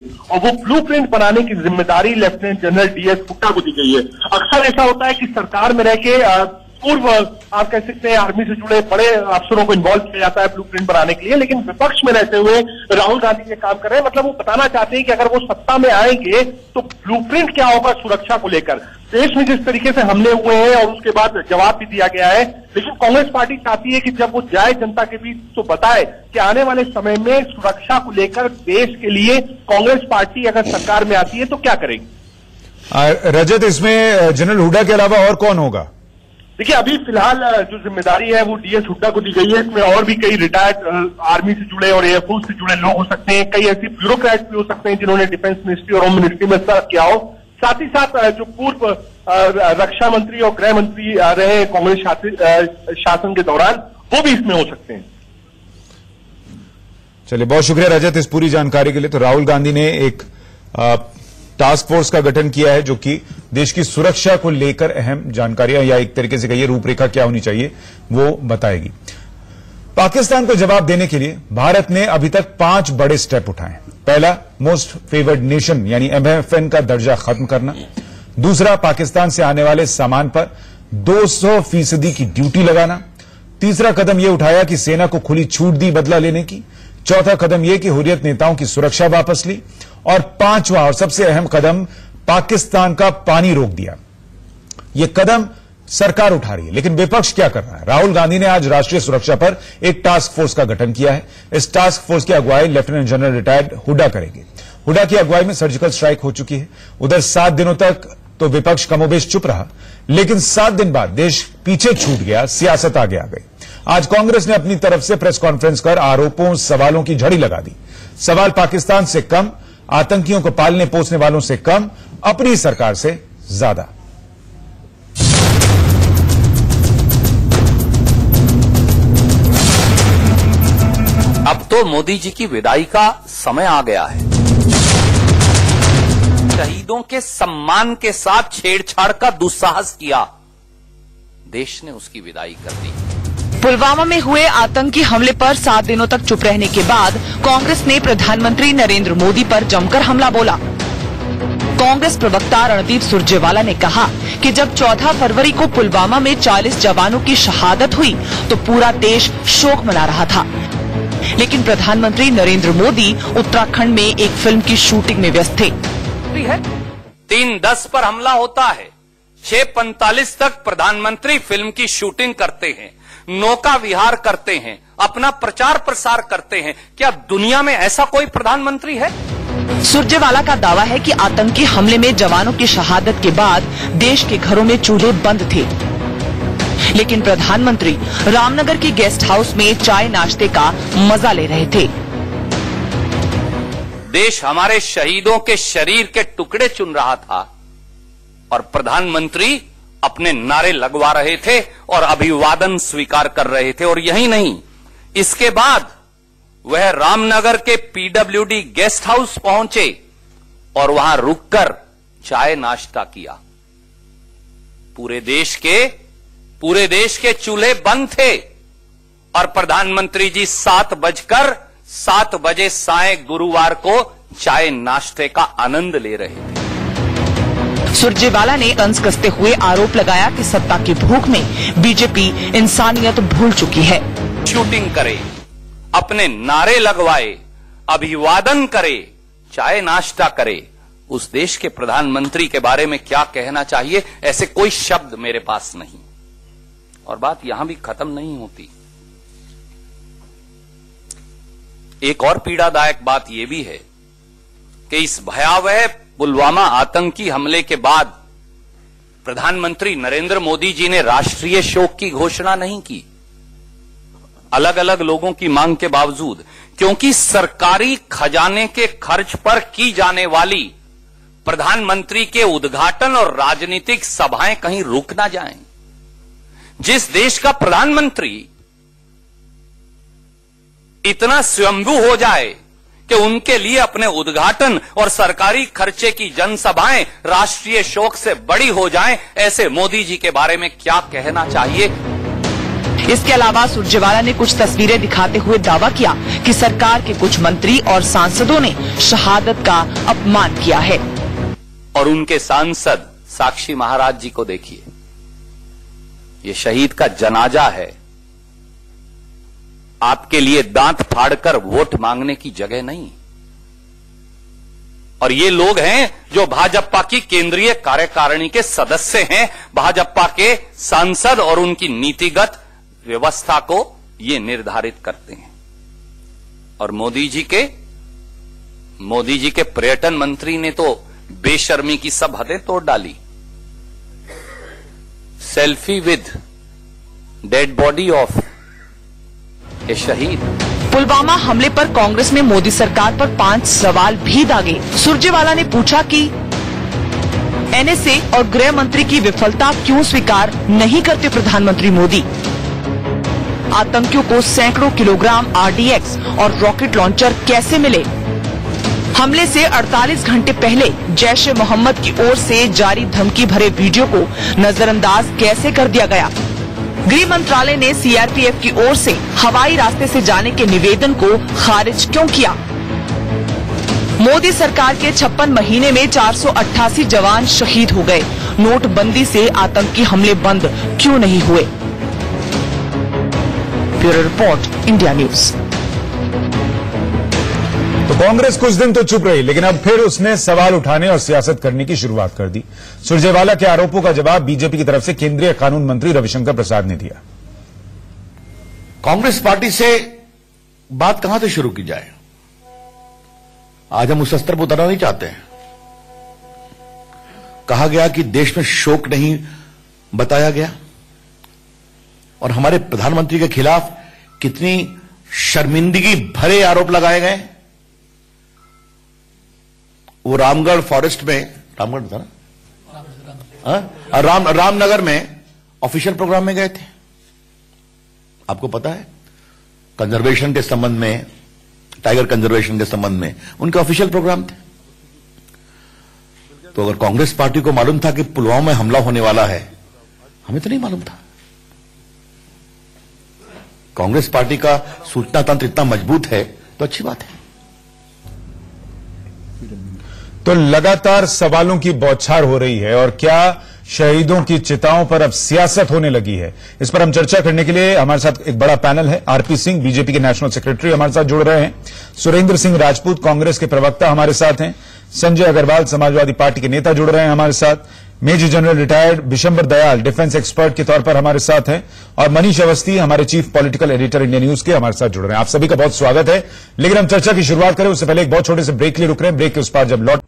और वो ब्लूप्रिंट बनाने की जिम्मेदारी लेफ्टिनेंट जनरल डीएस हुड्डा को दी गई है। अक्सर ऐसा होता है कि सरकार में रह के पूर्व आप कह सकते हैं आर्मी से जुड़े बड़े अफसरों को इन्वॉल्व किया जाता है ब्लूप्रिंट बनाने के लिए, लेकिन विपक्ष में रहते हुए राहुल गांधी ये काम कर रहे हैं। मतलब वो बताना चाहते हैं कि अगर वो सत्ता में आएंगे तो ब्लूप्रिंट क्या होगा सुरक्षा को लेकर। देश में जिस तरीके से हमले हुए हैं और उसके बाद जवाब भी दिया गया है, लेकिन कांग्रेस पार्टी चाहती है कि जब वो जाए जनता के बीच तो बताए कि आने वाले समय में सुरक्षा को लेकर देश के लिए कांग्रेस पार्टी अगर सरकार में आती है तो क्या करेगी। रजत, इसमें जनरल हुड्डा के अलावा और कौन होगा? देखिए, अभी फिलहाल जो जिम्मेदारी है वो डीएस हुड्डा को दी गई है। इसमें और भी कई रिटायर्ड आर्मी से जुड़े और एयरफोर्स से जुड़े लोग हो सकते हैं, कई ऐसे ब्यूरोक्रेट भी हो सकते हैं जिन्होंने डिफेंस मिनिस्ट्री और होम मिनिस्ट्री में सर्व किया हो। साथ ही साथ जो पूर्व रक्षा मंत्री और गृह मंत्री रहे कांग्रेस शासन के दौरान, वो भी इसमें हो सकते हैं। चलिए, बहुत शुक्रिया रजत इस पूरी जानकारी के लिए। तो राहुल गांधी ने एक टास्क फोर्स का गठन किया है जो कि देश की सुरक्षा को लेकर अहम जानकारियां या एक तरीके से कहिए रूपरेखा क्या होनी चाहिए वो बताएगी। पाकिस्तान को जवाब देने के लिए भारत ने अभी तक 5 बड़े स्टेप उठाए। पहला, मोस्ट फेवर्ड नेशन यानी MFN का दर्जा खत्म करना। दूसरा, पाकिस्तान से आने वाले सामान पर 200% की ड्यूटी लगाना। तीसरा कदम यह उठाया कि सेना को खुली छूट दी बदला लेने की। चौथा कदम यह कि हुर्रियत नेताओं की सुरक्षा वापस ली। और पांचवां और सबसे अहम कदम, पाकिस्तान का पानी रोक दिया। यह कदम सरकार उठा रही है, लेकिन विपक्ष क्या कर रहा है? राहुल गांधी ने आज राष्ट्रीय सुरक्षा पर एक टास्क फोर्स का गठन किया है। इस टास्क फोर्स की अगुवाई लेफ्टिनेंट जनरल रिटायर्ड हुड्डा करेंगे। हुड्डा की अगुवाई में सर्जिकल स्ट्राइक हो चुकी है। उधर 7 दिनों तक तो विपक्ष कमोबेश चुप रहा, लेकिन 7 दिन बाद देश पीछे छूट गया, सियासत आगे आ गई। आज कांग्रेस ने अपनी तरफ से प्रेस कॉन्फ्रेंस कर आरोपों सवालों की झड़ी लगा दी। सवाल पाकिस्तान से कम, आतंकियों को पालने पोसने वालों से कम, अपनी सरकार से ज्यादा। अब तो मोदी जी की विदाई का समय आ गया है। शहीदों के सम्मान के साथ छेड़छाड़ का दुस्साहस किया, देश ने उसकी विदाई कर दी। पुलवामा में हुए आतंकी हमले पर 7 दिनों तक चुप रहने के बाद कांग्रेस ने प्रधानमंत्री नरेंद्र मोदी पर जमकर हमला बोला। कांग्रेस प्रवक्ता रणदीप सुरजेवाला ने कहा कि जब 14 फरवरी को पुलवामा में 40 जवानों की शहादत हुई तो पूरा देश शोक मना रहा था, लेकिन प्रधानमंत्री नरेंद्र मोदी उत्तराखंड में एक फिल्म की शूटिंग में व्यस्त थे। 3:10 पर हमला होता है, 6:45 तक प्रधानमंत्री फिल्म की शूटिंग करते हैं, नौका विहार करते हैं, अपना प्रचार प्रसार करते हैं। क्या दुनिया में ऐसा कोई प्रधानमंत्री है? सुरजेवाला का दावा है कि आतंकी हमले में जवानों की शहादत के बाद देश के घरों में चूल्हे बंद थे, लेकिन प्रधानमंत्री रामनगर के गेस्ट हाउस में चाय नाश्ते का मजा ले रहे थे। देश हमारे शहीदों के शरीर के टुकड़े चुन रहा था और प्रधानमंत्री अपने नारे लगवा रहे थे और अभिवादन स्वीकार कर रहे थे। और यही नहीं, इसके बाद वह रामनगर के PWD गेस्ट हाउस पहुंचे और वहां रुककर चाय नाश्ता किया। पूरे देश के चूल्हे बंद थे और प्रधानमंत्री जी 7 बजे साय गुरुवार को चाय नाश्ते का आनंद ले रहे थे। सुरजेवाला ने तंज कसते हुए आरोप लगाया कि सत्ता की भूख में बीजेपी इंसानियत भूल चुकी है। शूटिंग करे, अपने नारे लगवाए, अभिवादन करे, चाय नाश्ता करे, उस देश के प्रधानमंत्री के बारे में क्या कहना चाहिए, ऐसे कोई शब्द मेरे पास नहीं। और बात यहां भी खत्म नहीं होती। एक और पीड़ादायक बात यह भी है कि इस भयावह पुलवामा आतंकी हमले के बाद प्रधानमंत्री नरेंद्र मोदी जी ने राष्ट्रीय शोक की घोषणा नहीं की, अलग अलग लोगों की मांग के बावजूद, क्योंकि सरकारी खजाने के खर्च पर की जाने वाली प्रधानमंत्री के उद्घाटन और राजनीतिक सभाएं कहीं रुक ना जाएं। जिस देश का प्रधानमंत्री इतना स्वयंभू हो जाए कि उनके लिए अपने उद्घाटन और सरकारी खर्चे की जनसभाएं राष्ट्रीय शोक से बड़ी हो जाएं, ऐसे मोदी जी के बारे में क्या कहना चाहिए। इसके अलावा सुरजेवाला ने कुछ तस्वीरें दिखाते हुए दावा किया कि सरकार के कुछ मंत्री और सांसदों ने शहादत का अपमान किया है। और उनके सांसद साक्षी महाराज जी को देखिए, ये शहीद का जनाजा है। आपके लिए दांत फाड़कर वोट मांगने की जगह नहीं। और ये लोग हैं जो भाजपा की केंद्रीय कार्यकारिणी के सदस्य हैं, भाजपा के सांसद, और उनकी नीतिगत व्यवस्था को ये निर्धारित करते हैं। और मोदी जी के पर्यटन मंत्री ने तो बेशर्मी की सब हदें तोड़ डाली। Selfie with dead body of a शहीद। पुलवामा हमले पर कांग्रेस ने मोदी सरकार पर 5 सवाल भी दागे। सुरजेवाला ने पूछा कि एनएसए और गृह मंत्री की विफलता क्यों स्वीकार नहीं करते प्रधानमंत्री मोदी। आतंकियों को सैकड़ों किलोग्राम आरडीएक्स और रॉकेट लॉन्चर कैसे मिले। हमले से 48 घंटे पहले जैश ए मोहम्मद की ओर से जारी धमकी भरे वीडियो को नजरअंदाज कैसे कर दिया गया। गृह मंत्रालय ने सीआरपीएफ की ओर से हवाई रास्ते से जाने के निवेदन को खारिज क्यों किया। मोदी सरकार के 56 महीने में 488 जवान शहीद हो गए। नोटबंदी से आतंकी हमले बंद क्यों नहीं हुए। Bureau report, India news. तो कांग्रेस कुछ दिन तो चुप रही, लेकिन अब फिर उसने सवाल उठाने और सियासत करने की शुरुआत कर दी। सुरजेवाला के आरोपों का जवाब बीजेपी की तरफ से केंद्रीय कानून मंत्री रविशंकर प्रसाद ने दिया। कांग्रेस पार्टी से बात कहां से शुरू की जाए। आज हम उस स्तर पर उतरना नहीं चाहते हैं। कहा गया कि देश में शोक नहीं बताया गया, और हमारे प्रधानमंत्री के खिलाफ कितनी शर्मिंदगी भरे आरोप लगाए गए। वो रामगढ़ फॉरेस्ट में, रामगढ़ था ना, रामनगर में ऑफिशियल प्रोग्राम में गए थे। आपको पता है, कंजर्वेशन के संबंध में, टाइगर कंजर्वेशन के संबंध में उनके ऑफिशियल प्रोग्राम थे। तो अगर कांग्रेस पार्टी को मालूम था कि पुलवामा में हमला होने वाला है, हमें तो नहीं मालूम था। कांग्रेस पार्टी का सूचना तंत्र इतना मजबूत है तो अच्छी बात है। तो लगातार सवालों की बौछार हो रही है, और क्या शहीदों की चिताओं पर अब सियासत होने लगी है। इस पर हम चर्चा करने के लिए हमारे साथ एक बड़ा पैनल है। आरपी सिंह, बीजेपी के नेशनल सेक्रेटरी, हमारे साथ जुड़ रहे हैं। सुरेंद्र सिंह राजपूत, कांग्रेस के प्रवक्ता, हमारे साथ हैं। संजय अग्रवाल, समाजवादी पार्टी के नेता, जुड़ रहे हैं हमारे साथ। Major general retired Vishambar Dayal, defence expert के तौर पर हमारे साथ हैं। और मनीष अवस्थी, हमारे chief political editor India news के, हमारे साथ जुड़ रहे हैं। आप सभी का बहुत स्वागत है। लेकिन हम चर्चा की शुरुआत करें उससे पहले एक बहुत छोटे से ब्रेक के लिए रुक रहे हैं। ब्रेक के उस पार जब लौट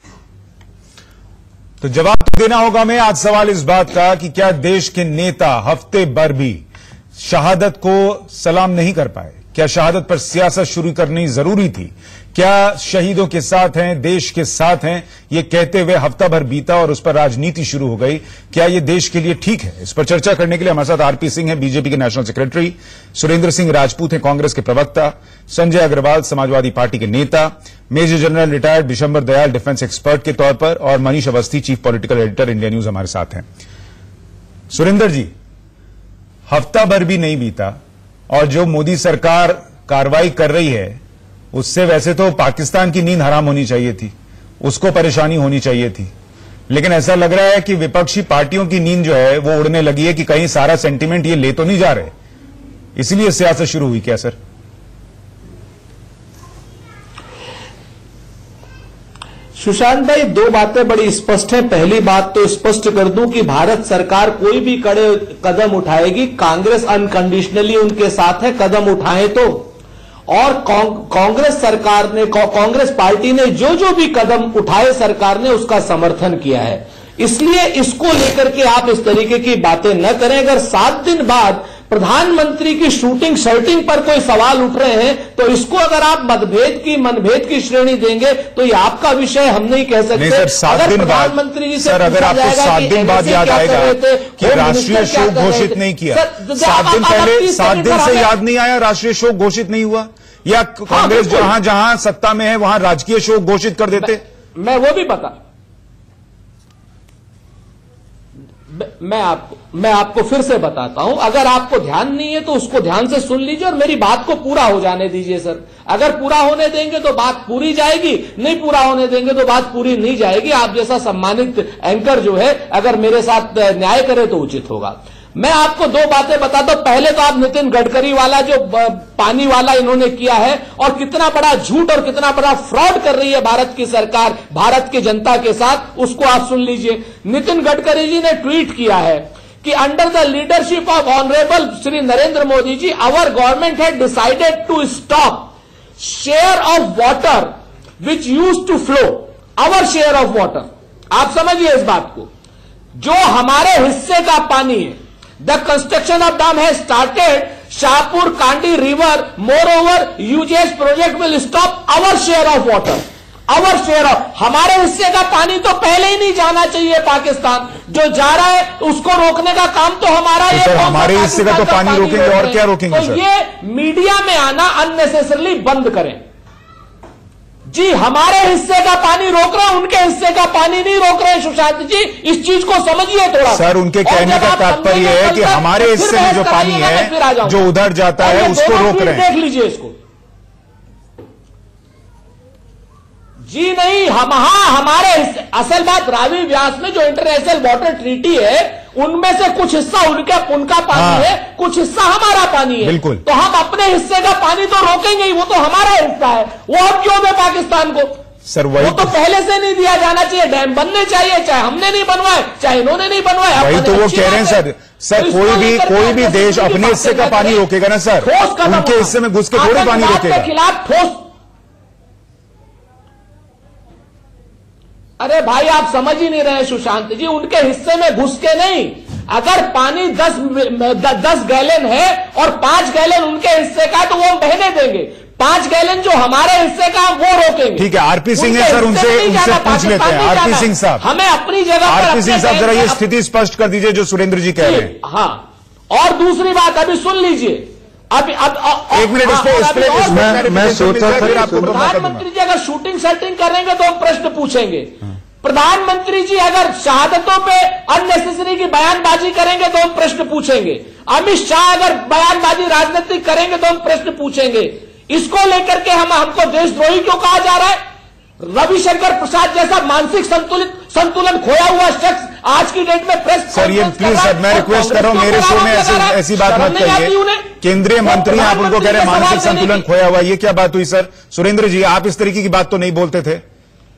तो जवाब तो देना होगा हमें। आज सवाल इस बात का कि क्या देश के नेता हफ्ते भर भी शहादत को सलाम नहीं कर पाए। क्या शहादत पर सियासत शुरू करनी जरूरी थी। क्या शहीदों के साथ हैं, देश के साथ हैं, ये कहते हुए हफ्ता भर बीता और उस पर राजनीति शुरू हो गई। क्या ये देश के लिए ठीक है। इस पर चर्चा करने के लिए हमारे साथ आरपी सिंह हैं, बीजेपी के नेशनल सेक्रेटरी। सुरेंद्र सिंह राजपूत हैं, कांग्रेस के प्रवक्ता। संजय अग्रवाल, समाजवादी पार्टी के नेता। Major general retired Vishambar Dayal, defence expert के तौर पर। और Manish Awasthi, chief political editor India News, हमारे साथ हैं। सुरेंद्र जी, हफ्ता भर भी नहीं बीता और जो मोदी सरकार कार्रवाई कर रही है उससे वैसे तो पाकिस्तान की नींद हराम होनी चाहिए थी, उसको परेशानी होनी चाहिए थी। लेकिन ऐसा लग रहा है कि विपक्षी पार्टियों की नींद जो है वो उड़ने लगी है कि कहीं सारा सेंटीमेंट ये ले तो नहीं जा रहे, इसलिए सियासत शुरू हुई क्या सर? सुशांत भाई, दो बातें बड़ी स्पष्ट हैं। पहली बात तो स्पष्ट कर दूं कि भारत सरकार कोई भी कड़े कदम उठाएगी, कांग्रेस अनकंडीशनली उनके साथ है, कदम उठाए तो। और कांग्रेस सरकार ने, कांग्रेस पार्टी ने जो भी कदम उठाए सरकार ने उसका समर्थन किया है। इसलिए इसको लेकर के आप इस तरीके की बातें न करें। अगर 7 दिन बाद प्रधानमंत्री की शूटिंग शर्टिंग पर कोई सवाल उठ रहे हैं तो इसको अगर आप मनभेद की श्रेणी देंगे तो ये आपका विषय, हम नहीं कह सकते। नहीं सर, 7 दिन बाद सर, अगर आपको 7 दिन बाद याद आएगा कि राष्ट्रीय शोक घोषित नहीं किया, 7 दिन पहले, 7 दिन से याद नहीं आया राष्ट्रीय शोक घोषित नहीं हुआ, या कांग्रेस जहां जहां सत्ता में है वहां राजकीय शोक घोषित कर देते? मैं वो भी बता मैं आपको फिर से बताता हूं, अगर आपको ध्यान नहीं है तो उसको ध्यान से सुन लीजिए और मेरी बात को पूरा हो जाने दीजिए सर। अगर पूरा होने देंगे तो बात पूरी जाएगी, नहीं पूरा होने देंगे तो बात पूरी नहीं जाएगी। आप जैसा सम्मानित एंकर जो है अगर मेरे साथ न्याय करे तो उचित होगा। मैं आपको दो बातें बताता हूं। पहले तो आप नितिन गडकरी वाला जो पानी वाला इन्होंने किया है और कितना बड़ा झूठ और कितना बड़ा फ्रॉड कर रही है भारत की सरकार भारत की जनता के साथ, उसको आप सुन लीजिए। नितिन गडकरी जी ने ट्वीट किया है कि under the leadership of honourable Shri Narendra Modi ji, our government had decided to stop share of water which used to flow, our share of water. आप समझिए इस बात को, जो हमारे हिस्से का पानी है। The construction of dam has started, Shahpur Kandi river, more over uses project will stop our share of water. Our share of, हमारे हिस्से का पानी तो पहले ही नहीं जाना चाहिए पाकिस्तान, जो जा रहा है उसको रोकने का काम तो हमारा है। तो हमारे हिस्से का तो पानी रोकेंगे और क्या रोकेंगे तो ये मीडिया में आना अननेसेसरली बंद करें जी। हमारे हिस्से का पानी रोक रहे हैं, उनके हिस्से का पानी नहीं रोक रहे हैं। सुशांत जी इस चीज को समझिए थोड़ा सर। उनके कहने का तात्पर्य है कि हमारे हिस्से में जो पानी है जो उधर जाता है उसको रोक रहे हैं। देख लीजिए इसको जी। नहीं, हमारे हिस्से, असल बात रावी व्यास में जो इंटरनेशनल वाटर ट्रीटी है उनमें से कुछ हिस्सा उनका पानी है, कुछ हिस्सा हमारा पानी है। बिल्कुल। तो हम अपने हिस्से का पानी तो रोकेंगे ही, वो तो हमारा हिस्सा है। वो हम क्यों दें पाकिस्तान को सर? वो तो पहले से नहीं दिया जाना चाहिए। डैम बनने चाहिए, चाहे हमने नहीं बनवाए चाहे इन्होंने नहीं बनवाए। वही तो वो कह रहे हैं सर। सर कोई भी देश अपने हिस्से का पानी रोकेगा ना सर, उनके हिस्से में घुस के थोड़ी पानी रोकेगा। खिलाफ ठोस, अरे भाई आप समझ ही नहीं रहे सुशांत जी, उनके हिस्से में घुस के नहीं। अगर पानी 10 गैलन है और 5 गैलन उनके हिस्से का तो वो बहने देंगे, 5 गैलन जो हमारे हिस्से का वो रोकेंगे। ठीक है, आरपी सिंह है सर, उनसे पूछ लेते हैं। आरपी सिंह साहब, हमें अपनी जगह, आरपी सिंह साहब जरा ये स्थिति स्पष्ट कर दीजिए जो सुरेंद्र जी कह रहे हैं। हाँ, और दूसरी बात अभी सुन लीजिए। अब एक मिनट मैं सोचा था प्रधानमंत्री जी अगर शूटिंग सेटिंग करेंगे तो हम प्रश्न पूछेंगे। प्रधानमंत्री जी अगर शहादतों पे अननेसेसरी की बयानबाजी करेंगे तो हम प्रश्न पूछेंगे। अमित शाह अगर बयानबाजी राजनीतिक करेंगे तो हम प्रश्न पूछेंगे। इसको लेकर के हमको देशद्रोही क्यों कहा जा रहा है? रविशंकर प्रसाद जैसा मानसिक संतुलन खोया हुआ शख्स आज की डेट में प्रेस सर, ये प्लीज सर मैं रिक्वेस्ट कर रहा हूं, मेरे शो में ऐसी बात मत करिए। केंद्रीय मंत्री आप उनको कह रहे हैं मानसिक संतुलन खोया हुआ, ये क्या बात हुई सर? सुरेंद्र जी आप इस तरीके की बात तो नहीं बोलते थे,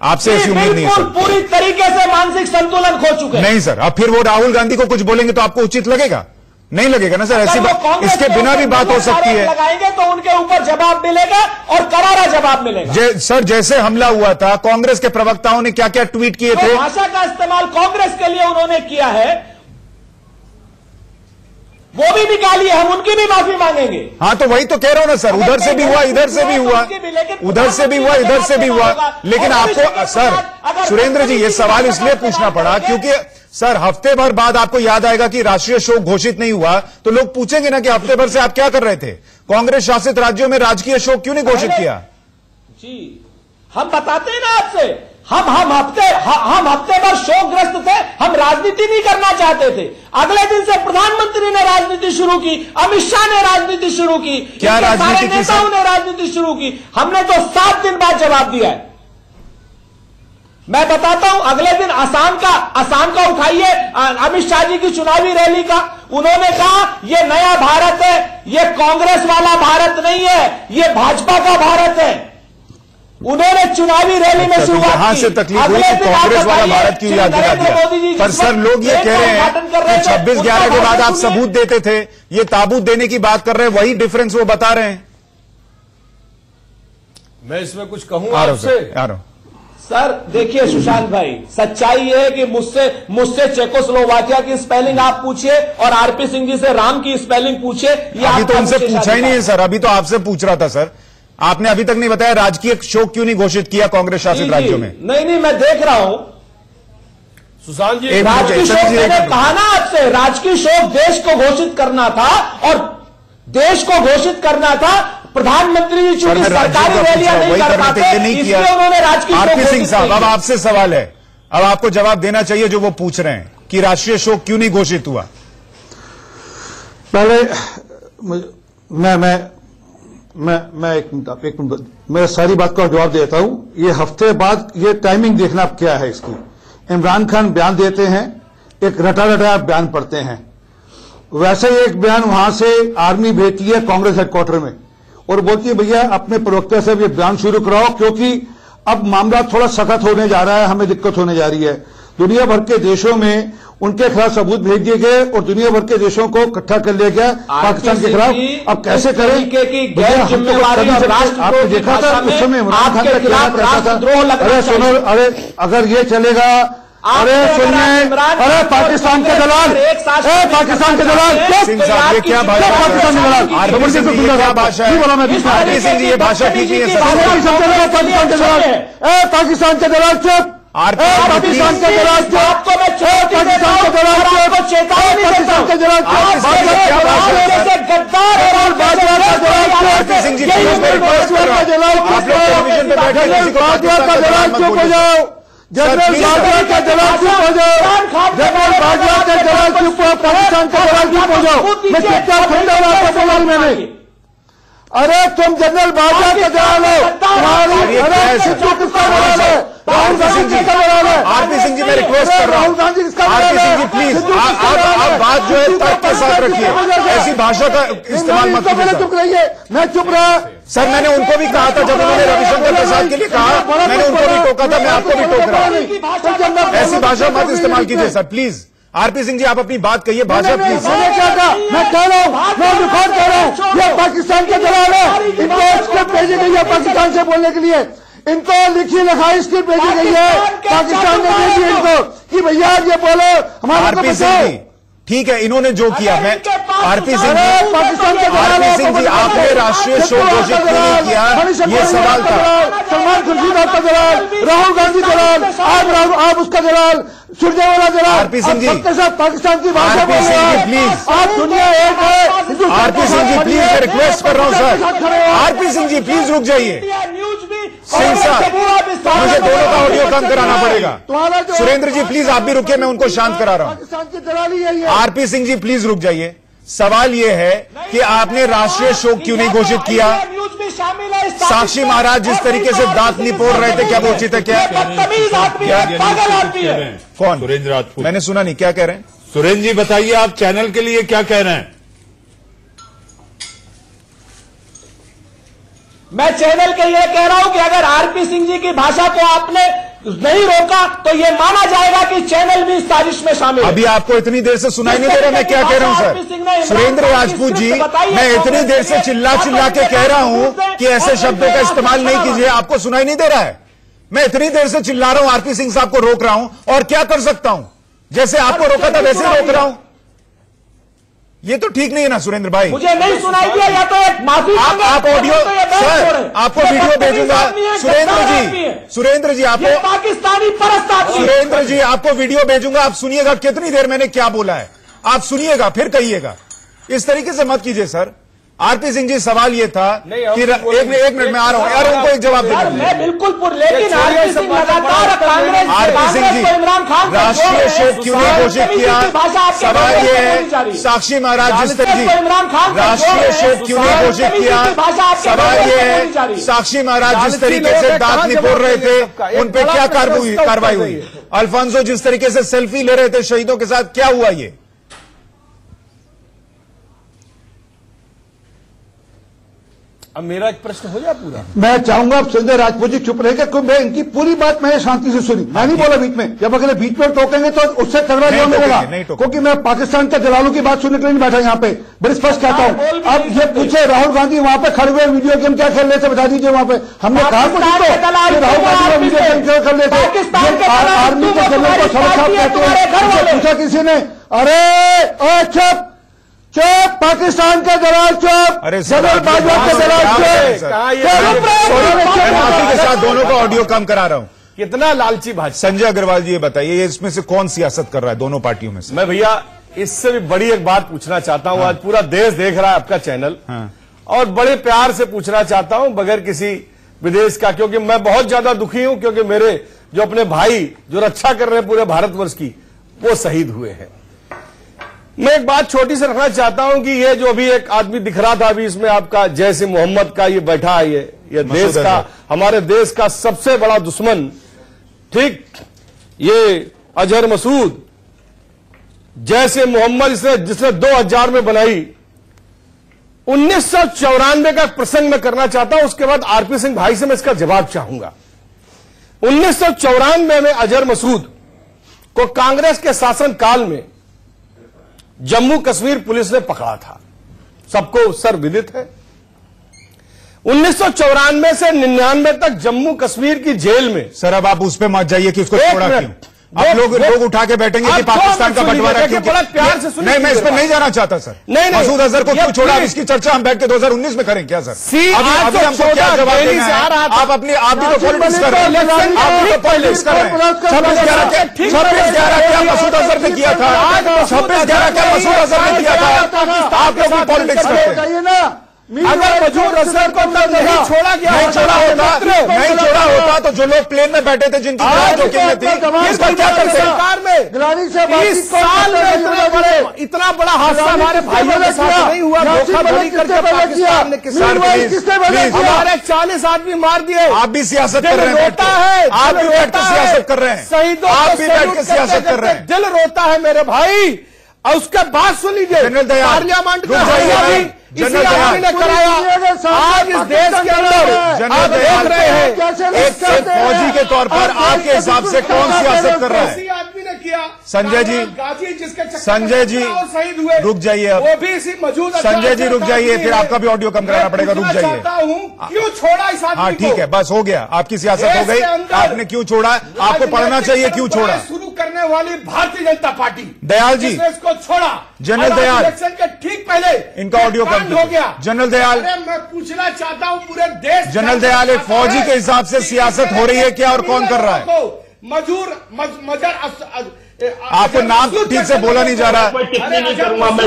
आपसे ऐसी उम्मीद नहीं है सर। पूरी तरीके से मानसिक संतुलन खो चुके हैं। नहीं सर, अब फिर वो राहुल गांधी को कुछ बोलेंगे तो आपको उचित लगेगा? नहीं लगेगा ना सर, ऐसी बात इसके बिना भी बात हो सकती है। लगाएंगे तो उनके ऊपर जवाब मिलेगा और करारा जवाब मिलेगा। सर जैसे हमला हुआ था, कांग्रेस के प्रवक्ताओं ने क्या क्या ट्वीट किए थे? भाषा का इस्तेमाल कांग्रेस के लिए उन्होंने किया है, वो भी निकालिए, हम उनकी भी माफी मांगेंगे। हाँ तो वही तो कह रहा हूं ना सर, उधर से भी हुआ, इधर से भी हुआ, उधर से भी हुआ, इधर से भी हुआ। लेकिन आपको सर सुरेंद्र जी ये सवाल इसलिए पूछना पड़ा क्योंकि सर हफ्ते भर बाद आपको याद आएगा कि राष्ट्रीय शोक घोषित नहीं हुआ तो लोग पूछेंगे ना कि हफ्ते भर से आप क्या कर रहे थे? कांग्रेस शासित राज्यों में राजकीय शोक क्यों नहीं घोषित किया? जी हम बताते हैं ना आपसे, हम हफ्ते भर शोकग्रस्त थे, हम राजनीति नहीं करना चाहते थे। अगले दिन से प्रधानमंत्री ने राजनीति शुरू की, अमित शाह ने राजनीति शुरू की, क्या राजनीति की? नेताओं ने राजनीति शुरू की। हमने तो 7 दिन बाद जवाब दिया है। मैं बताता हूं, अगले दिन आसाम का उठाइए, अमित शाह जी की चुनावी रैली का। उन्होंने कहा ये नया भारत है, ये कांग्रेस वाला भारत नहीं है, ये भाजपा का भारत है। उन्होंने चुनावी रैली में शुरुआत की। यहां से तकलीफ हुई कि कांग्रेस वाला भारत की याद दिला दिया। पर सर लोग ये कह रहे हैं कि 26/11 के बाद आप सबूत देते थे, ये ताबूत देने की बात कर रहे हैं, वही डिफरेंस वो बता रहे हैं। मैं इसमें कुछ कहूं आपसे? सर देखिए सुशांत भाई, सच्चाई ये है कि मुझसे चेकोस्लोवाकिया की स्पेलिंग आप पूछिए और आरपी सिंह जी से राम की स्पेलिंग पूछिए। अभी तो उनसे पूछा ही नहीं है सर, अभी तो आपसे पूछ रहा था सर। आपने अभी तक नहीं बताया राजकीय शोक क्यों नहीं घोषित किया कांग्रेस शासित राज्यों में? नहीं मैं देख रहा हूं सुशांत जी। राजकीय शोक मैंने कहा ना आपसे, राजकीय शोक देश को घोषित करना था और देश को घोषित करना था। प्रधानमंत्री जी चूंकि सरकारी रैलियां नहीं कर पाते इसलिए उन्होंने राजकीय शोक। आरपी सिंह साहब अब आपसे सवाल है, अब आपको जवाब देना चाहिए जो वो पूछ रहे हैं। कि राष्ट्रीय शोक क्यों नहीं घोषित हुआ? पहले मैं एक मिनट मैं सारी बात का जवाब देता हूं। ये हफ्ते बाद ये टाइमिंग देखना क्या है इसकी। इमरान खान बयान देते हैं, एक रटा रटा बयान पढ़ते हैं। वैसे ही एक बयान वहां से आर्मी भेजती है कांग्रेस हेडक्वार्टर में और बोलती है भैया अपने प्रवक्ता से ये बयान शुरू कराओ, क्योंकि अब मामला थोड़ा सख्त होने जा रहा है, हमें दिक्कत होने जा रही है। दुनिया भर के देशों में उनके खिलाफ सबूत भेज दिए गए और दुनिया भर के देशों को इकट्ठा कर लिया गया पाकिस्तान के खिलाफ। अब कैसे करें? आपने देखा था उस समय इमरान खान का खिलाफ था। अरे सुनो, अरे अगर ये चलेगा, अरे सुनिए, अरे पाकिस्तान के दलाल, पाकिस्तान के दलाल, ये क्या भाषा? पाकिस्तान के दलाल क्या भाषा है? बोला मैं आरपी सिंह जी, ये भाषा ठीक नहीं है। पाकिस्तान के दलाल, पाकिस्तान के दलाल चुप, पाकिस्तान के दलाल चुप, पाकिस्तान के दलाल चुप, पाकिस्तान के दलाल आरपी सिंह जी, चुप हो जाओ। जनरल बाजवा का दलाल चुप हो जाओ, जनरल बाजवा का दलाल चुप हो, पाकिस्तान का दलाल चुप हो जाओ। मैं चुपचाप खड़ा हुआ आपको बोला मैंने। अरे तुम जनरल बाजवा का दलाल हो, तुम्हारी किसका दलाल है? राहुल गांधी किसका दलाल है? आरपी सिंह जी, मैं रिक्वेस्ट कर रहा हूं, राहुल गांधी किसका दलाल आरपी सिंह है? जी प्लीज आप बात जो है तर्क के साथ रखिए, ऐसी भाषा का इस्तेमाल मत कीजिए। चुप रहिए, मैं चुप रहा। सर मैंने उनको भी कहा था, जब उन्होंने रविशंकर प्रसाद के लिए कहा, मैंने उनको भी टोका था, मैं आपको भी टोक रहा हूं। ऐसी भाषा मत इस्तेमाल कीजिए सर, प्लीज। आरपी सिंह जी, आप अपनी बात कहिए, भाषा प्लीज। मैं कह रहा हूँ, मैं रिकॉर्ड कर रहा हूँ, ये पाकिस्तान के दलाल है। इनको स्क्रिप्ट भेजी गई है पाकिस्तान से बोलने के लिए, इनको लिखी लिखाई स्क्रिप्ट भेजी गई है, पाकिस्तान ने भेजी है इनको कि भैया ये बोलो हमारे। आरपी सिंह जी ठीक है, इन्होंने जो किया, मैं आरपी सिंह जी, पाकिस्तान के आरपी सिंह जी, आपने राष्ट्रीय शोक घोषित क्यों नहीं किया? ये सवाल था। सलमान खुर्शीद आपका दलाल, राहुल गांधी दलाल, आप उसका दलाल, सुरजेवाला दलाल। आरपी सिंह जी, पाकिस्तान की भाषा आरपी सिंह जी प्लीज, आप दुनिया एक है। आरपी सिंह जी प्लीज, मैं रिक्वेस्ट कर रहा हूं sir, RP Singh ji please रुक जाइए। सिंह साहब, मुझे दोनों का ऑडियो कम कराना पड़ेगा। सुरेंद्र जी प्लीज आप भी रुकिए, मैं उनको शांत करा रहा हूं। पाकिस्तान की दलाली यही है। आरपी सिंह जी प्लीज रुक जाइए। सवाल यह है कि आपने राष्ट्रीय शोक क्यों नहीं घोषित किया? साक्षी महाराज जिस तरीके से दांत निपोड़ रहे थे, क्या वो उचित है? क्या कौन? सुरेंद्र राजपूत। मैंने सुना नहीं, क्या कह रहे हैं? सुरेंद्र जी बताइए, आप चैनल के लिए क्या कह रहे हैं? मैं चैनल के लिए कह रहा हूं कि अगर आरपी सिंह जी की भाषा को आपने नहीं रोका तो यह माना जाएगा कि चैनल भी इस साजिश में शामिल है। अभी आपको इतनी देर से सुनाई नहीं दे रहा मैं क्या कह रहा हूं सर? सुरेंद्र राजपूत जी, मैं इतनी देर से चिल्ला चिल्ला के कह रहा हूं कि ऐसे शब्दों का इस्तेमाल नहीं कीजिए, आपको सुनाई नहीं दे रहा है? मैं इतनी देर से चिल्ला रहा हूं, आरपी सिंह साहब को रोक रहा हूं, और क्या कर सकता हूं? जैसे आपको रोका था वैसे रोक रहा हूं। ये तो ठीक नहीं है ना सुरेंद्र भाई? मुझे नहीं सुनाई दिया, या तो एक माफी आप ऑडियो सर, आपको वीडियो भेजूंगा। सुरेंद्र जी आपको पाकिस्तानी परस्त आदमी, सुरेंद्र जी आपको वीडियो भेजूंगा, आप सुनिएगा कितनी देर मैंने क्या बोला है, आप सुनिएगा फिर कहिएगा। इस तरीके से मत कीजिए सर। आरपी सिंह जी, सवाल ये था कि एक मिनट में आ रहा हूं यार, उनको एक जवाब देना। मैं बिल्कुल, लेकिन आरपी सिंह लगातार कांग्रेस, आरपी सिंह जी, इमरान खान राष्ट्रीय शोक क्यों नहीं घोषित किया? सवाल ये है, साक्षी महाराज जिस तरीके राष्ट्रीय शोक क्यों नहीं घोषित किया? सवाल ये है, साक्षी महाराज जिस तरीके से दांत निपोड़ रहे थे, उन पे क्या कार्रवाई हुई? अल्फांसो जिस तरीके से सेल्फी ले रहे थे शहीदों के साथ, क्या हुआ? ये अब मेरा एक प्रश्न हो जाए पूरा। मैं चाहूंगा अब संजय राजपूत जी चुप रहेगा, क्योंकि मैं इनकी पूरी बात मैंने शांति से सुनी, मैं नहीं बोला बीच में। जब अगले बीच में टोकेंगे तो उससे तगड़ा जवाब मिलेगा, क्योंकि मैं पाकिस्तान के दलालों की बात सुनने के लिए नहीं बैठा यहाँ पे, बड़ी स्पष्ट कहता हूँ। अब ये पूछे राहुल गांधी वहां पे खड़े हुए वीडियो गेम क्या खेल रहे थे, बता दीजिए। वहां पे हमने कहा कुछ तो राहुल गांधी वीडियो गेम क्या खेल रहे थे? आर्मी के जनरल को सबक साहब कहते हैं, पूछा किसी ने? अरे चुप चुप, पाकिस्तान का दलाल चुप, जनरल बाजवा के दलाल चुप। माफी के साथ दोनों का ऑडियो कम करा रहा हूं। कितना लालची भाजपा। संजय अग्रवाल जी, ये बताइए, ये इसमें से कौन सियासत कर रहा है दोनों पार्टियों में से? मैं भैया इससे भी बड़ी एक बात पूछना चाहता हूं। आज पूरा देश देख रहा है आपका चैनल, और बड़े प्यार से पूछना चाहता हूं, बगैर किसी विदेश का, क्योंकि मैं बहुत ज्यादा दुखी हूं, क्योंकि मेरे जो अपने भाई जो रक्षा कर रहे हैं पूरे भारतवर्ष की, वो शहीद हुए हैं। मैं एक बात छोटी से रखना चाहता हूं कि ये जो अभी एक आदमी दिख रहा था अभी इसमें आपका जैश ए मोहम्मद का ये बैठा है, ये देश का, हमारे देश का सबसे बड़ा दुश्मन, ठीक, ये अजहर मसूद, जैश ए मोहम्मद जिसने 2000 में बनाई। 1994 का प्रसंग मैं करना चाहता हूं, उसके बाद आरपी सिंह भाई से मैं इसका जवाब चाहूंगा। 1994 में अजहर मसूद को कांग्रेस के शासन काल में जम्मू कश्मीर पुलिस ने पकड़ा था, सबको सर विदित है। 1994 से 99 तक जम्मू कश्मीर की जेल में। सर अब आप उस पर मत जाइए कि उसको छोड़ा क्यों, आप लोग उठा के बैठेंगे कि पाकिस्तान का बंटवारा क्यों। बड़ा प्यार से सुनिए। नहीं, मैं इस पर नहीं जाना चाहता सर। नहीं, मसूद अजहर को क्यों छोड़ा, इसकी चर्चा हम बैठ के 2019 में करें क्या सर? अभी हमको क्या जवाब देना है? आप अपनी आप भी तो पॉलिटिक्स कर रहे हैं, आप भी तो पॉलिटिक्स कर रहे हैं। 26/11 क्या मसूद अजहर ने किया था? 26/11 क्या मसूद अजहर ने किया था? आप लोग भी पॉलिटिक्स करते हैं। अगर मसूद अजहर को नहीं छोड़ा गया, नहीं छोड़ा होता तो जो लोग प्लेन में बैठे थे जिनकी जोखिम में थी, इसका क्या करते? सरकार में 20 साल में इतना बड़ा हादसा हमारे भाइयों के साथ नहीं हुआ। धोखाधड़ी करके पाकिस्तान ने किसान हमारे 40 आदमी मार दिए। आप भी सियासत कर रहे हैं, आप भी बैठ के सियासत कर रहे हैं, शहीदों आप भी बैठ के सियासत कर रहे हैं। दिल रोता है मेरे भाई। और उसके बाद सुन लीजिए, जनरल दयाल पार्लियामेंट में जनरल दयाल ने कराया। आज इस देश के अंदर आप देख रहे हैं एक फौजी के तौर पर आपके हिसाब से कौन सियासत कर रहा है? आदमी ने किया। संजय जी, संजय जी शहीद हुए, रुक जाइए, वो भी इसी मौजूद। संजय जी रुक जाइए, फिर आपका भी ऑडियो कम कराना पड़ेगा, रुक जाइए। क्यों छोड़ा इस आदमी को? हाँ ठीक है, बस हो गया, आपकी सियासत हो गई। आपने क्यों छोड़ा, आपको पढ़ना चाहिए क्यों छोड़ा। शुरू करने वाली भारतीय जनता पार्टी दयाल जी इसको छोड़ा। जनरल दयाल इलेक्शन के ठीक पहले इनका ऑडियो कम हो गया। जनरल दयाल, मैं पूछना चाहता हूं पूरे देश, जनरल दयाल एक फौजी के हिसाब से सियासत हो रही है क्या और कौन कर रहा है? आपको नाम ठीक से बोला नहीं जा रहा है। टिप्पणी नहीं करूंगा मैं,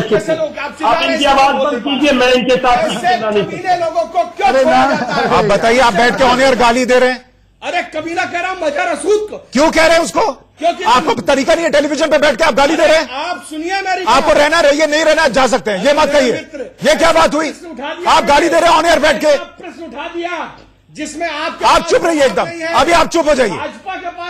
आप इनकी आवाज बंद कीजिए, मैं इनके साथ लोगों को क्यों? आप बताइए, आप बैठ के ऑन एयर गाली दे रहे हैं। अरे कबीला कह रहा हूं अजहर मसूद को। क्यों कह रहे हैं उसको? क्योंकि आपको तरीका नहीं है, टेलीविजन पे बैठ के आप गाली दे रहे हैं। आप सुनिए मेरी, आपको रहना रहिए, नहीं रहना जा सकते हैं, ये मत कहिए। ये क्या बात हुई? आप गाली दे रहे हैं ऑन एयर बैठ के। प्रश्न उठा दिया जिसमें आप चुप रहिए एकदम, अभी आप चुप हो जाइए।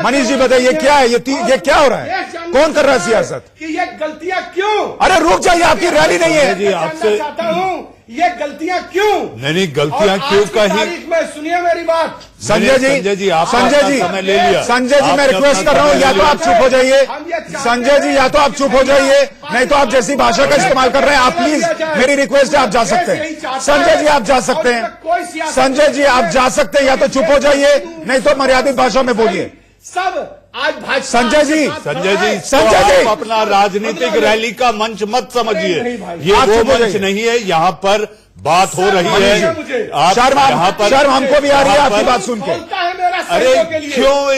मनीष जी बताइए क्या है ये क्या हो रहा है? कौन कर रहा है सियासत? कि ये गलतियां क्यों? अरे रुक जाइए, आपकी रैली नहीं है जी। आपसे चाहता हूँ ये गलतियां क्यों? नहीं, गलतियां क्यों कही? सुनिए मेरी बात संजय जी, समय ले लिया। संजय जी मैं रिक्वेस्ट कर रहा हूँ, या तो आप चुप हो जाइए। संजय जी या तो आप चुप हो जाइए, नहीं तो आप जैसी भाषा का इस्तेमाल कर रहे हैं, आप प्लीज, मेरी रिक्वेस्ट है आप जा सकते हैं। संजय जी आप जा सकते हैं, संजय जी आप जा सकते हैं, या तो चुप हो जाइए नहीं तो मर्यादित भाषा में बोलिए। सब आज भाजपा संजय जी आप अपना राजनीतिक रैली का मंच मत समझिए, ये वो मंच नहीं है। यहाँ पर बात हो रही है, शर्म हमको भी आ रही है आपकी बात सुन के। अरे क्यों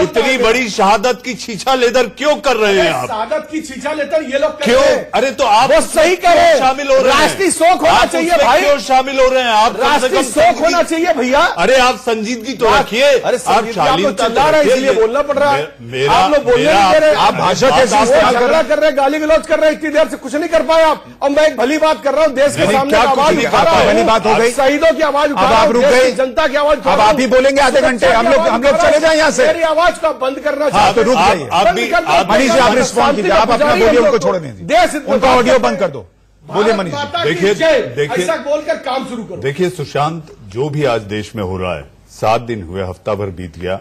इतनी बड़ी शहादत की छीछा लेदर क्यों कर रहे हैं आप? शहादत की छीछा लेकर ये लोग क्यों? अरे तो आप सही करें, शामिल हो रहे हैं, राष्ट्रीय शोक होना चाहिए भाई। क्यों शामिल हो रहे हैं आप? राष्ट्रीय शोक होना चाहिए भैया। अरे आप संजीदगी तो रखिए, आप शालीनता चिल्ला रहे हैं इसलिए बोलना पड़ रहा है। आप लोग बोलने नहीं दे रहे, आप भाषा कैसे इस्तेमाल कर रहे हैं, गाली गलौज कर रहे हैं, इतनी देर से कुछ नहीं कर पाए आप। और मैं एक भली बात कर रहा हूँ, देश के सामने आवाज उठा रहा हूँ, बात हो गई, शहीदों की आवाज उठा रहा हूँ, आप रुक गए, जनता की आवाज। अब आप ही बोलेंगे आधे घंटे, हम लोग चले जाए यहाँ से। मेरी आवाज को बंद करना चाहते तो रुक जाइए। मनीष जी आप रिस्पॉन्ड कीजिए, आप अपना बोलिए, उनको छोड़ने दीजिए, उनका ऑडियो बंद कर दो। बोलिए मनीष। देखिए ऐसा बोलकर काम शुरू करो। देखिए सुशांत, जो भी आज देश में हो रहा है, 7 दिन हुए, हफ्ता भर बीत गया,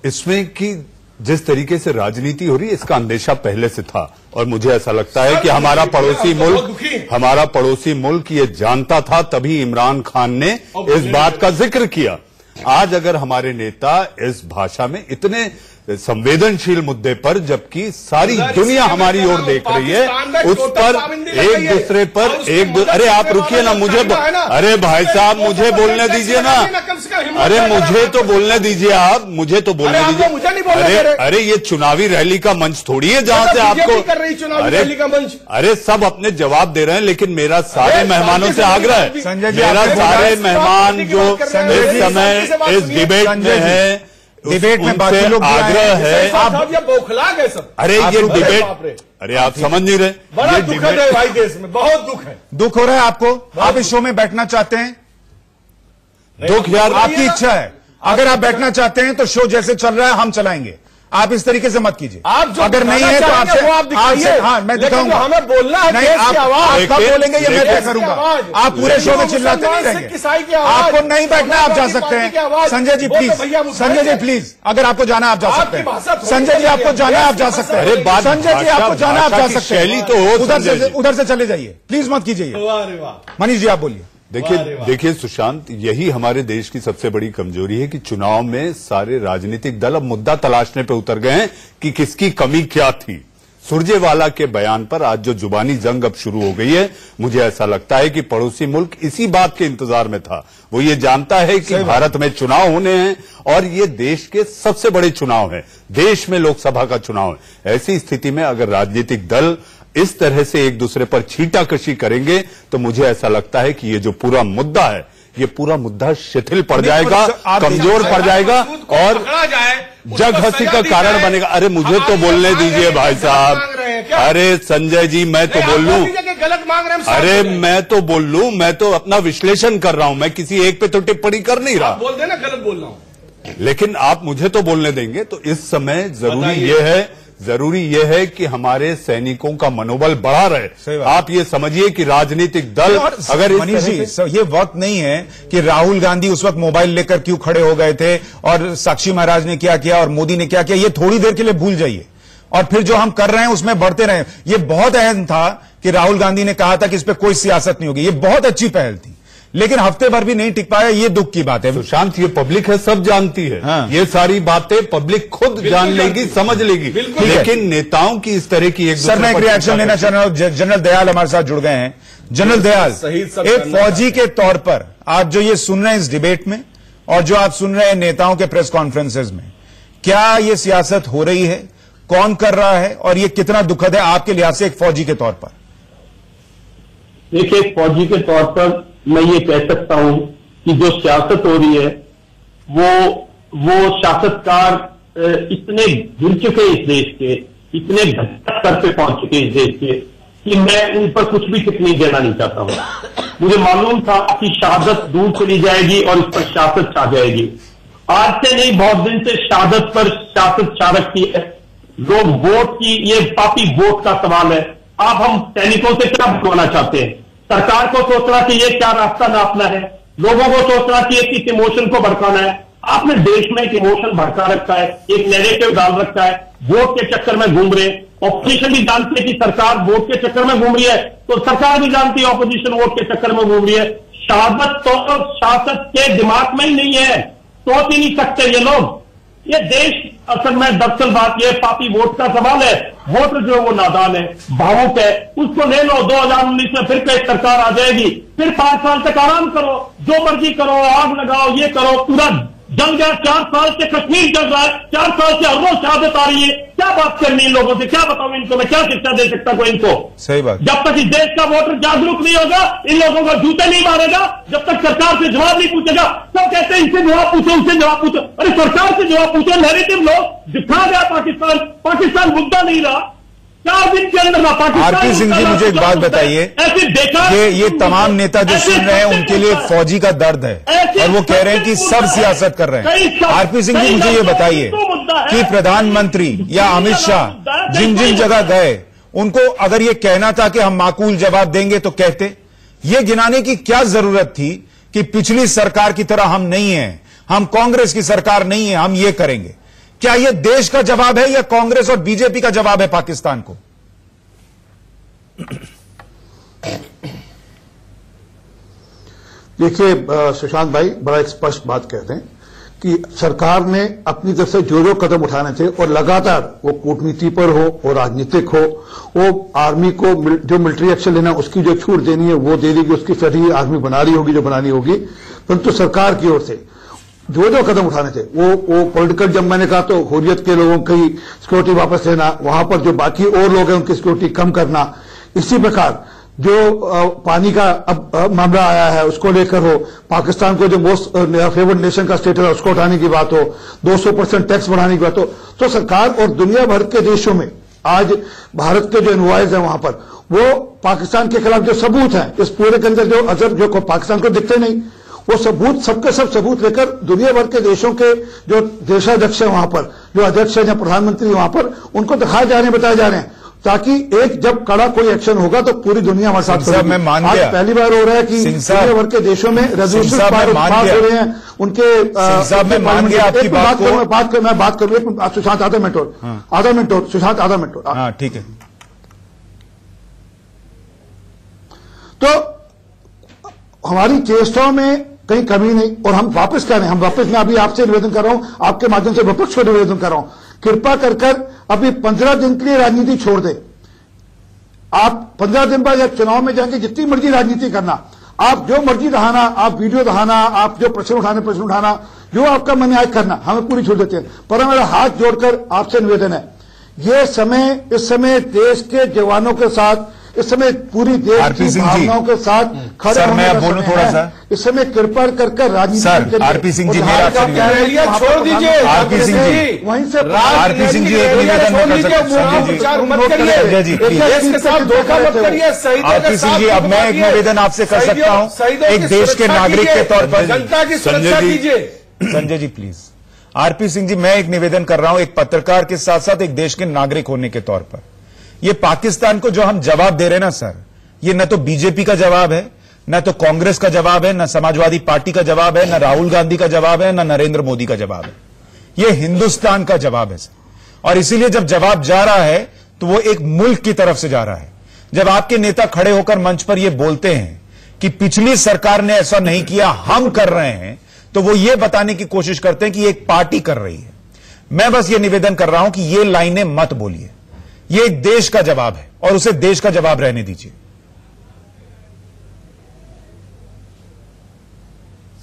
इसमें कि जिस तरीके से राजनीति हो रही है इसका अंदेशा पहले से था। और मुझे ऐसा लगता है कि हमारा पड़ोसी मुल्क ये जानता था, तभी इमरान खान ने इस बात का जिक्र किया। आज अगर हमारे नेता इस भाषा में इतने संवेदनशील मुद्दे पर, जबकि सारी दुनिया हमारी ओर देख रही है, उस पर एक दूसरे पर अरे आप रुकिए ना, अरे भाई साहब मुझे बोलने दीजिए ना, अरे मुझे तो बोलने दीजिए, आप मुझे तो बोलने दीजिए। अरे ये चुनावी रैली का मंच थोड़ी है जहां से आपको, अरे सब अपने जवाब दे रहे हैं, लेकिन मेरा सारे मेहमानों से आग्रह है, मेरा सारे मेहमान जो इस समय इस डिबेट में है, डिबेट में बाकी लोग आग्रह है। आप ये बौखला गए सब। अरे ये डिबेट, अरे आप समझ नहीं रहे, बड़ा दुखद है भाई, देश में बहुत दुख है। दुख हो रहा है आपको? आप इस शो में बैठना चाहते हैं? दुख यार आपकी इच्छा है। अगर आप बैठना चाहते हैं तो शो जैसे चल रहा है हम चलाएंगे, आप इस तरीके से मत कीजिए। आप अगर नहीं है तो आपसे हाँ मैं दिखाऊंगा। हमें बोलना है, नहीं आप कब बोलेंगे ये मैं तय करूंगा। आप पूरे शो में चिल्लाते नहीं रहेंगे। आपको नहीं बैठना आप जा सकते हैं। संजय जी प्लीज, संजय जी प्लीज, अगर आपको जाना आप जा सकते हैं। संजय जी आपको जाना आप जा सकते हैं। संजय जी आपको जाना आप जा सकते हैं। शैली तो हो, उधर से चले जाइए प्लीज, मत कीजिए। मनीष जी आप बोलिए। देखिए सुशांत, यही हमारे देश की सबसे बड़ी कमजोरी है कि चुनाव में सारे राजनीतिक दल अब मुद्दा तलाशने पे उतर गए हैं कि किसकी कमी क्या थी। सुरजेवाला के बयान पर आज जो जुबानी जंग अब शुरू हो गई है, मुझे ऐसा लगता है कि पड़ोसी मुल्क इसी बात के इंतजार में था। वो ये जानता है कि भारत में चुनाव होने हैं और ये देश के सबसे बड़े चुनाव हैं, देश में लोकसभा का चुनाव है। ऐसी स्थिति में अगर राजनीतिक दल इस तरह से एक दूसरे पर छींटाकशी करेंगे तो मुझे ऐसा लगता है कि ये जो पूरा मुद्दा है, ये पूरा मुद्दा शिथिल पड़ जाएगा, कमजोर पड़ जाएगा और जग हंसी का कारण बनेगा। अरे मुझे तो बोलने दीजिए भाई साहब। अरे संजय जी मैं तो बोल लूं, अरे मैं तो बोल लूं, मैं तो अपना विश्लेषण कर रहा हूं, मैं किसी एक पे तो टिप्पणी कर नहीं रहा। बोल देना गलत बोल रहा हूं, लेकिन आप मुझे तो बोलने देंगे। तो इस समय जरूरी यह है कि हमारे सैनिकों का मनोबल बढ़ा रहे। आप ये समझिए कि राजनीतिक दल अगर मनीष जी ये वक्त नहीं है कि राहुल गांधी उस वक्त मोबाइल लेकर क्यों खड़े हो गए थे और साक्षी महाराज ने क्या किया और मोदी ने क्या किया, ये थोड़ी देर के लिए भूल जाइए और फिर जो हम कर रहे हैं उसमें बढ़ते रहे। ये बहुत अहम था कि राहुल गांधी ने कहा था कि इस पर कोई सियासत नहीं होगी, ये बहुत अच्छी पहल थी, लेकिन हफ्ते भर भी नहीं टिक पाया। ये दुख की बात है सुशांत, ये पब्लिक है, सब जानती है। हाँ। ये सारी बातें पब्लिक खुद जान लेगी, समझ लेगी, लेकिन नेताओं की इस तरह की सर मैं एक रिएक्शन लेना चाह रहा हूं। जनरल दयाल हमारे साथ जुड़ गए हैं। जनरल दयाल, एक फौजी के तौर पर आप जो ये सुन रहे हैं इस डिबेट में और जो आप सुन रहे हैं नेताओं के प्रेस कॉन्फ्रेंसेज में, क्या ये सियासत हो रही है, कौन कर रहा है और ये कितना दुखद है आपके लिहाज से एक फौजी के तौर पर? देखिए, एक फौजी के तौर पर मैं ये कह सकता हूं कि जो सियासत हो रही है वो सियासतकार इतने गिर चुके इस देश के, इतने घटक स्तर पे पहुंच चुके इस देश के कि मैं उन पर कुछ भी टिप्पणी देना नहीं चाहता हूं। मुझे मालूम था कि शहादत दूर चली जाएगी और इस पर सियासत छा जाएगी। आज से नहीं, बहुत दिन से शहादत पर सियासत छा रखी है। लोग वोट की, ये पापी वोट का सवाल है। आप हम सैनिकों से क्या बनवाना चाहते हैं? सरकार को सोचना चाहिए क्या रास्ता नापना है, लोगों को सोचना चाहिए कि इमोशन को भड़काना है। आपने देश में एक इमोशन भड़का रखा है, एक नैरेटिव डाल रखा है, वोट के चक्कर में घूम रहे। ऑपोजिशन भी जानती है कि सरकार वोट के चक्कर में घूम रही है, तो सरकार भी जानती है ऑपोजिशन वोट के चक्कर में घूम रही है। शहादत तो शासक के दिमाग में ही नहीं है, सोच ही नहीं सकते ये लोग। ये देश असल में दरअसल बात यह पापी वोट का सवाल है। वोटर जो वो नादान है, भावुक है, उसको ले लो। 2019 में फिर कई सरकार आ जाएगी, फिर 5 साल तक आराम करो, जो मर्जी करो, आग लगाओ, ये करो, पूरा जल गया। 4 साल से कश्मीर जल रहा है, 4 साल से हर रोज शहादत आ रही है। क्या बात करनी इन लोगों से, क्या बताऊं इनको, मैं क्या शिक्षा दे सकता कोई इनको? सही बात। जब तक इस देश का वोटर जागरूक नहीं होगा, इन लोगों को जूते नहीं मारेगा, जब तक सरकार से जवाब नहीं पूछेगा। सब कहते हैं इनसे जवाब पूछो, उससे जवाब पूछो। अरे सरकार से जवाब पूछो। नैरेटिव लोग दिखा गया पाकिस्तान मुद्दा नहीं रहा। 4 दिन के अंदर आरपी सिंह जी मुझे एक बात बताइए, ये तमाम नेता जो सुन रहे हैं उनके लिए फौजी का दर्द है और वो कह रहे हैं कि सब सियासत कर रहे हैं। आरपी सिंह जी मुझे ये बताइए कि प्रधानमंत्री या अमित शाह जिन जिन जगह गए, उनको अगर ये कहना था कि हम माकूल जवाब देंगे तो कहते। ये गिनाने की क्या जरूरत थी कि पिछली सरकार की तरह हम नहीं हैं, हम कांग्रेस की सरकार नहीं है, हम ये करेंगे? क्या यह देश का जवाब है या कांग्रेस और बीजेपी का जवाब है पाकिस्तान को? देखिए सुशांत भाई बड़ा एक स्पष्ट बात कहते हैं कि सरकार ने अपनी तरफ से जो कदम उठाने थे और लगातार वो कूटनीति पर हो, वो राजनीतिक हो, वो आर्मी को जो मिलिट्री एक्शन लेना उसकी जो छूट देनी है वो दे देगी, उसकी स्ट्रेटेजी आर्मी बना रही होगी जो बनानी होगी। परंतु सरकार की ओर से जो कदम उठाने थे वो पॉलिटिकल, जब मैंने कहा तो हुर्रियत के लोगों की सिक्योरिटी वापस लेना, वहां पर जो बाकी और लोग हैं उनकी सिक्योरिटी कम करना, इसी प्रकार जो पानी का अब मामला आया है उसको लेकर हो, पाकिस्तान को जो मोस्ट फेवर्ड नेशन का स्टेटस है उसको उठाने की बात हो, 200% टैक्स बढ़ाने की बात हो, तो सरकार और दुनिया भर के देशों में आज भारत के जो इन्वॉइस है वहां पर वो पाकिस्तान के खिलाफ जो सबूत है इस पूरे के अंदर जो अजर जो पाकिस्तान को दिखते नहीं, वो सबूत सबके सब सबूत लेकर दुनिया भर के देशों के जो देशाध्यक्ष है वहां पर, जो अध्यक्ष है या प्रधानमंत्री वहां पर, उनको दिखाए जा रहे हैं, बताए जा रहे हैं, ताकि एक जब कड़ा कोई एक्शन होगा तो पूरी दुनिया हमारे साथ खड़ी। मैं मान गया, आज पहली बार हो रहा है कि दुनिया भर के देशों में रेजोल्यूशन पास हो रहे हैं उनके। मैं मान गया आपकी बात को। मैं बात करूँ सुशांत, आधा मिनट और सुशांत, आधा मिनट और। हाँ ठीक है। तो हमारी चेष्टाओं में कहीं कमी नहीं, और हम वापस कर रहे हैं, मैं अभी आपसे निवेदन कर रहा हूं, आपके माध्यम से विपक्ष को निवेदन कर रहा हूं, कृपा कर अभी 15 दिन के लिए राजनीति छोड़ दे। आप 15 दिन बाद जब चुनाव में जाएंगे जितनी मर्जी राजनीति करना, आप जो मर्जी दहाना, आप वीडियो दहाना, आप जो प्रश्न उठाना, जो आपका मन आए करना, हमें पूरी छूट देते हैं। पर हमारा हाथ जोड़कर आपसे निवेदन है, इस समय देश के जवानों के साथ, इस समय पूरी देश की भावनाओं के साथ खड़े होने का समय थोड़ा सा इस समय कृपा कर राजनीति। आरपी सिंह जी मेरा छोड़ दीजिए, आरपी सिंह जी वहीं से आरपी सिंह जी एक निवेदन कर सकते हैं जी, आरपी सिंह जी, अब मैं एक निवेदन आपसे कर सकता हूं एक देश के नागरिक के तौर पर। जनता की सुरक्षा कीजिए। संजय जी प्लीज। आरपी सिंह जी, मैं एक निवेदन कर रहा हूं एक पत्रकार के साथ साथ एक देश के नागरिक होने के तौर पर। ये पाकिस्तान को जो हम जवाब दे रहे हैं ना सर, ये न तो बीजेपी का जवाब है, न तो कांग्रेस का जवाब है, न समाजवादी पार्टी का जवाब है, न राहुल गांधी का जवाब है, न नरेंद्र मोदी का जवाब है। ये हिंदुस्तान का जवाब है सर। और इसीलिए जब जवाब जा रहा है तो वो एक मुल्क की तरफ से जा रहा है। जब आपके नेता खड़े होकर मंच पर ये बोलते हैं कि पिछली सरकार ने ऐसा नहीं किया, हम कर रहे हैं, तो वो ये बताने की कोशिश करते हैं कि एक पार्टी कर रही है। मैं बस ये निवेदन कर रहा हूं कि ये लाइनें मत बोलिए, ये एक देश का जवाब है और उसे देश का जवाब रहने दीजिए।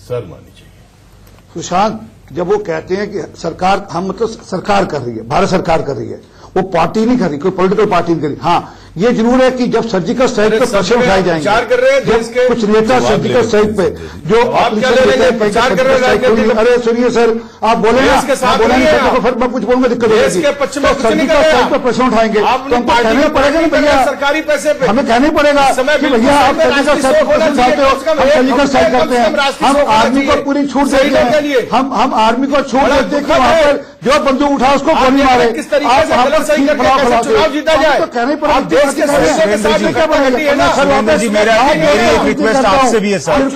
सर मानी चाहिए। सुशांत, जब वो कहते हैं कि सरकार, हम मतलब सरकार कर रही है, भारत सरकार कर रही है, वो पार्टी नहीं कर रही, कोई पॉलिटिकल पार्टी नहीं कर रही। हाँ ये जरूर है कि जब सर्जिकल स्ट्राइक पे प्रश्न उठाए जाएंगे, कर रहे हैं देश के कुछ नेता सर्जिकल स्ट्राइक पे जो आप क्या ले लेंगे, विचार कर रहे हैं। अरे सुनिए सर, आप बोले ना, फिर मैं कुछ बोलूंगा, दिक्कत होगी। सर्जिकल स्ट्राइक पे प्रश्न उठाएंगे तो हमको कहना पड़ेगा ना भैया, सरकारी पैसे पे हमें कहना पड़ेगा कि भैया आप सर्जिकल स्ट्राइक पे प्रश्न उठाते हो, हम सर्जिकल स्ट्राइक करते हैं, हम आर्मी को पूरी छूट देते हैं, हम आर्मी को छूट देते हैं कि वहां पर जो बंदूक उठा उसको गोली मारे। किस तरीके से गलत सही करके चुनाव जीता जाए, तो कहना पड़ेगा सुरेंद्र जी, मेरी एक रिक्वेस्ट आपसे भी है सर,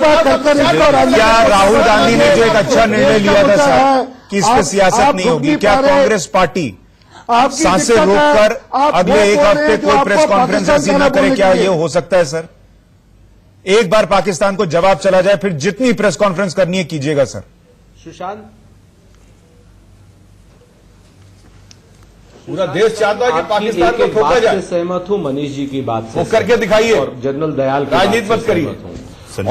क्या राहुल गांधी ने जो एक अच्छा निर्णय लिया था सर कि इस पर सियासत नहीं होगी, क्या कांग्रेस पार्टी सांसें रोककर अगले एक हफ्ते कोई प्रेस कॉन्फ्रेंस ऐसी न करे? क्या ये हो सकता है सर? एक बार पाकिस्तान को जवाब चला जाए, फिर जितनी प्रेस कॉन्फ्रेंस करनी है कीजिएगा सर। सुशांत, पूरा देश चाहता है कि पाकिस्तान को ठोका जाए। सहमत हूं मनीष जी की बात से, वो करके दिखाइए, और जनरल दयाल की राजनीति मत करिए।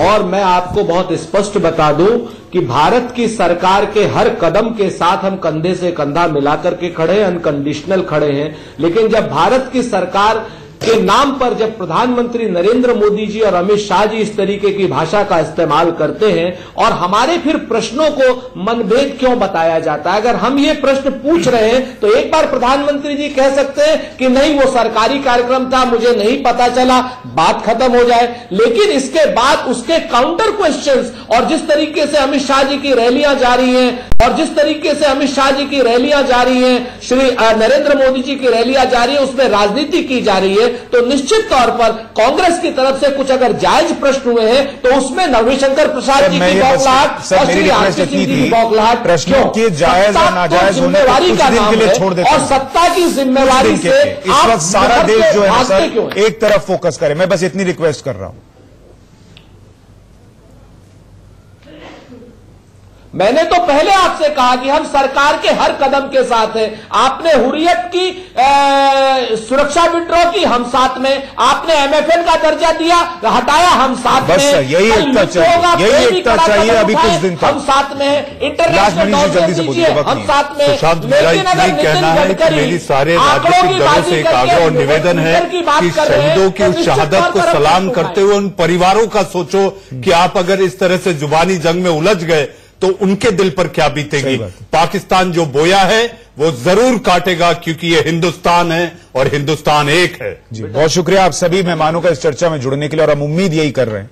और मैं आपको बहुत स्पष्ट बता दूं कि भारत की सरकार के हर कदम के साथ हम कंधे से कंधा मिलाकर के खड़े हैं, अनकंडीशनल खड़े हैं। लेकिन जब भारत की सरकार के नाम पर जब प्रधानमंत्री नरेंद्र मोदी जी और अमित शाह जी इस तरीके की भाषा का इस्तेमाल करते हैं और हमारे फिर प्रश्नों को मनभेद क्यों बताया जाता है? अगर हम ये प्रश्न पूछ रहे हैं तो एक बार प्रधानमंत्री जी कह सकते हैं कि नहीं वो सरकारी कार्यक्रम था, मुझे नहीं पता चला, बात खत्म हो जाए। लेकिन इसके बाद उसके काउंटर क्वेश्चंस और जिस तरीके से अमित शाह जी की रैलियां जा रही हैं और जिस तरीके से अमित शाह जी की रैलियां जा रही हैं, श्री नरेंद्र मोदी जी की रैलियां जा रही है, उसमें राजनीति की जा रही है, तो निश्चित तौर पर कांग्रेस की तरफ से कुछ अगर जायज प्रश्न हुए हैं तो उसमें रविशंकर प्रसाद जी की बौखलाहट और श्री आरपी सिंह जी की बौखलाहट, प्रश्नों के जायज और नाजायज जिम्मेवारी का नाम है और सत्ता की जिम्मेवारी से इस वक्त सारा देश जो है सर एक तरफ फोकस करे। मैं बस इतनी रिक्वेस्ट कर रहा हूं। मैंने तो पहले आपसे कहा कि हम सरकार के हर कदम के साथ हैं। आपने हुर्रियत की सुरक्षा विड्रॉ की, हम साथ में। आपने एमएफएन का दर्जा दिया, हटाया, हम साथ में। यही एकता चाहिए, यही एकता चाहिए। अभी कुछ दिन हम साथ में। इंटरनेशनल हम साथ में। सुशांत, मेरा ये कहना है कि मेरी सारे राजनीतिक दलों से एक आग्रह और निवेदन है कि शहीदों की उस शहादत को सलाम करते हुए उन परिवारों का सोचो कि आप अगर इस तरह से जुबानी जंग में उलझ गए तो उनके दिल पर क्या बीतेगी। पाकिस्तान जो बोया है वो जरूर काटेगा, क्योंकि ये हिंदुस्तान है और हिंदुस्तान एक है। जी, बहुत शुक्रिया आप सभी मेहमानों का इस चर्चा में जुड़ने के लिए। और हम उम्मीद यही कर रहे हैं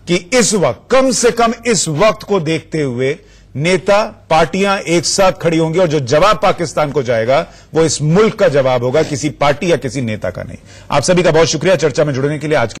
कि इस वक्त, कम से कम इस वक्त को देखते हुए, नेता पार्टियां एक साथ खड़ी होंगी और जो जवाब पाकिस्तान को जाएगा वो इस मुल्क का जवाब होगा, किसी पार्टी या किसी नेता का नहीं। आप सभी का बहुत शुक्रिया चर्चा में जुड़ने के लिए। आज